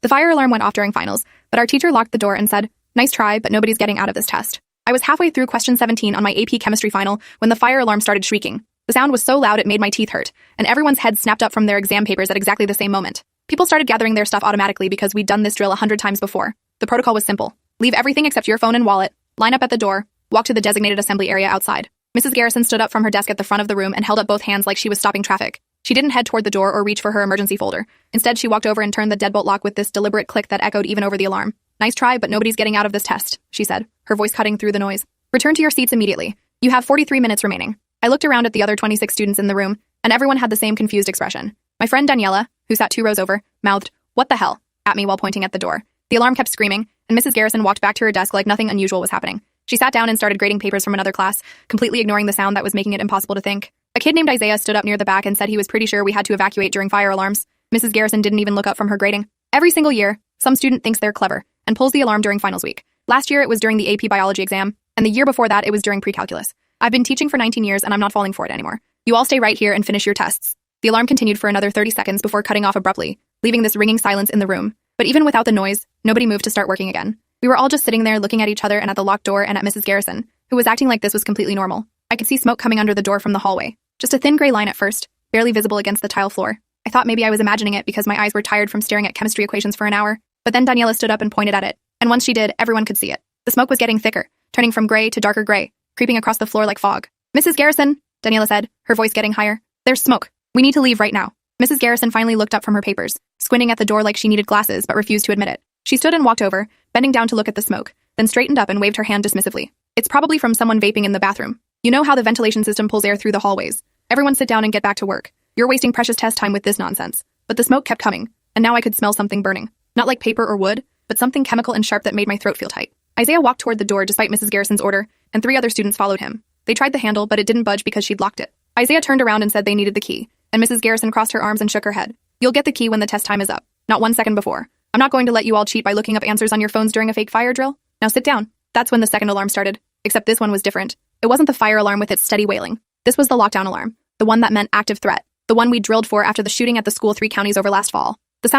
The fire alarm went off during finals, but our teacher locked the door and said, "Nice try, but nobody's getting out of this test." I was halfway through question 17 on my AP chemistry final when the fire alarm started shrieking. The sound was so loud it made my teeth hurt, and everyone's heads snapped up from their exam papers at exactly the same moment. People started gathering their stuff automatically because we'd done this drill 100 times before. The protocol was simple. Leave everything except your phone and wallet, line up at the door, walk to the designated assembly area outside. Mrs. Garrison stood up from her desk at the front of the room and held up both hands like she was stopping traffic. She didn't head toward the door or reach for her emergency folder. Instead, she walked over and turned the deadbolt lock with this deliberate click that echoed even over the alarm. "Nice try, but nobody's getting out of this test," she said, her voice cutting through the noise. "Return to your seats immediately. You have 43 minutes remaining." I looked around at the other 26 students in the room, and everyone had the same confused expression. My friend Daniela, who sat 2 rows over, mouthed, "What the hell?" at me while pointing at the door. The alarm kept screaming, and Mrs. Garrison walked back to her desk like nothing unusual was happening. She sat down and started grading papers from another class, completely ignoring the sound that was making it impossible to think. A kid named Isaiah stood up near the back and said he was pretty sure we had to evacuate during fire alarms. Mrs. Garrison didn't even look up from her grading. Every single year, some student thinks they're clever and pulls the alarm during finals week. Last year it was during the AP biology exam, and the year before that it was during pre-calculus. I've been teaching for 19 years and I'm not falling for it anymore. You all stay right here and finish your tests. The alarm continued for another 30 seconds before cutting off abruptly, leaving this ringing silence in the room. But even without the noise, nobody moved to start working again. We were all just sitting there looking at each other and at the locked door and at Mrs. Garrison, who was acting like this was completely normal. I could see smoke coming under the door from the hallway. Just a thin gray line at first, barely visible against the tile floor. I thought maybe I was imagining it because my eyes were tired from staring at chemistry equations for an hour. But then Daniela stood up and pointed at it, and once she did, everyone could see it. The smoke was getting thicker, turning from gray to darker gray, creeping across the floor like fog. "Mrs. Garrison," Daniela said, her voice getting higher. "There's smoke. We need to leave right now." Mrs. Garrison finally looked up from her papers, squinting at the door like she needed glasses but refused to admit it. She stood and walked over, bending down to look at the smoke, then straightened up and waved her hand dismissively. "It's probably from someone vaping in the bathroom. You know how the ventilation system pulls air through the hallways. Everyone sit down and get back to work. You're wasting precious test time with this nonsense." But the smoke kept coming, and now I could smell something burning. Not like paper or wood, but something chemical and sharp that made my throat feel tight. Isaiah walked toward the door despite Mrs. Garrison's order, and 3 other students followed him. They tried the handle, but it didn't budge because she'd locked it. Isaiah turned around and said they needed the key, and Mrs. Garrison crossed her arms and shook her head. "You'll get the key when the test time is up, not 1 second before. I'm not going to let you all cheat by looking up answers on your phones during a fake fire drill. Now sit down." That's when the second alarm started, except this one was different. It wasn't the fire alarm with its steady wailing. This was the lockdown alarm, the one that meant active threat, the one we drilled for after the shooting at the school 3 counties over last fall. The sound